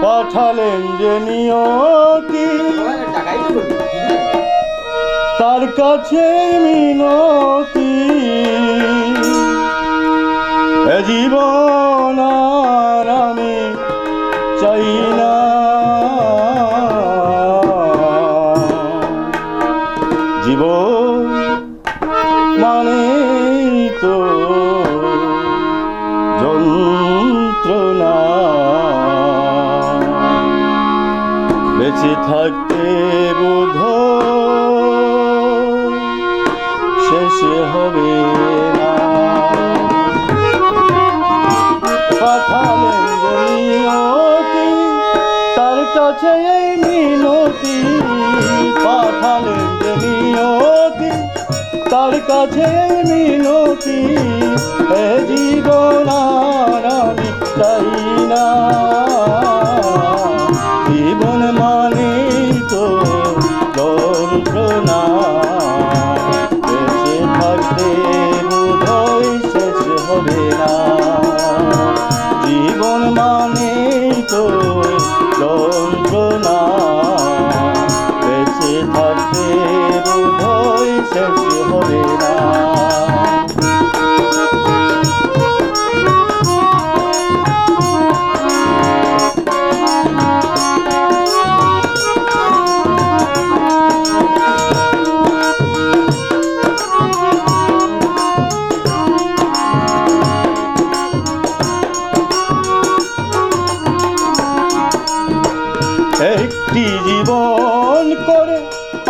পাঠালেন যে নিয়তি তার কাছে মিনতি, এ জীবন আর আমি চাই না। জীবন মানে তো যন্ত্রণা, বেঁচে থাকতে বোধহয় শেষ হবে না। পাঠালেন যে নিয়তি তার কাছে এই মিনতি, পাঠালেন যে নিয়তি তার কাছে এই মিনতি, এ জীবন আর আমি চাই না। জীবন মানে তো যন্ত্রণা, বেঁচে থাকতে বোধহয় শেষ হবে না। জীবন মানে তো যন্ত্রণা, বেঁচে থাকতে বোধহয় শেষ হবে না। একটি জীবন করে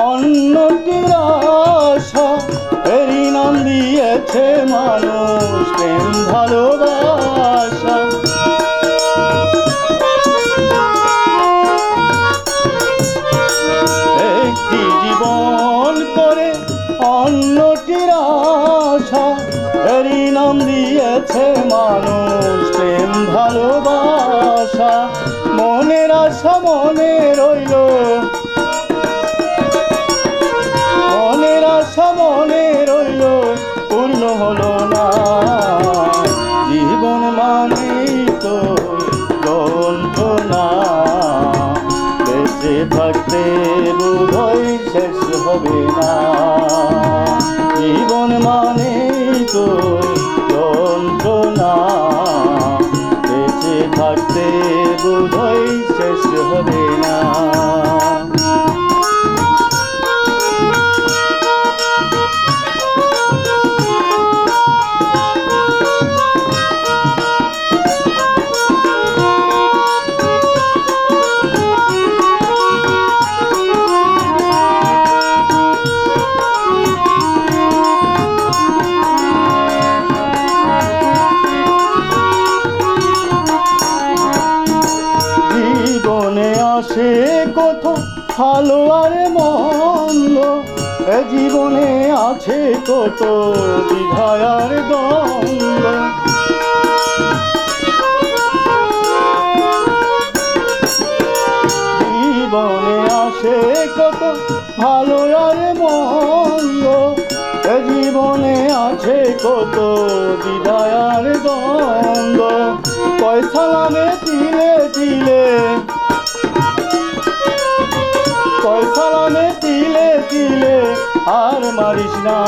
অন্যটির আশা, এরই নাম দিয়েছে মানুষ প্রেম ভালোবাসা। একটি জীবন করে অন্যটির আশা, এরই নাম দিয়েছে মানুষ প্রেম ভালোবাসা। মনের আশা মনে রইল, মনের আশা মনে রইল, পূর্ণ হলো না। জীবন মানে তো যন্ত্রণা, বেঁচে থাকতে বোধহয় শেষ হবে না। জীবন মানে তো যন্ত্রণা, বেঁচে থাকতে বোধহয় শেষ হবে না। সে কত ভালো আর মন্দ, এ জীবনে আছে কত দ্বিধা আর দ্বন্দ্ব। জীবনে আসে কত ভালো আর মন্দ, এ জীবনে আছে কত দ্বিধা আর দ্বন্দ্ব। পয়সা নামে তিলে তিলে, পয়সা নামে তিলে তিলে আর মারিস না।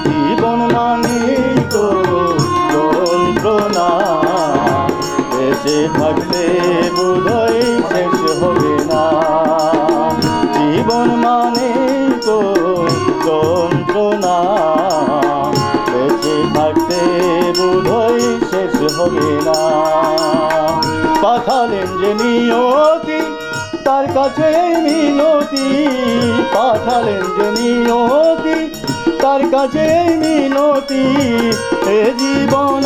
জীবন মানে তো যন্ত্রণা, বেঁচে থাকতে বোধহয় শেষ হবে না। জীবন মানে তো যন্ত্রণা, বেঁচে থাকতে বোধহয় শেষ হবে না। পাঠালেন যে নিয়তি তার কাছে মিনতি, পাঠালেন যে নিয়তি তার কাছে মিনতি, এ জীবন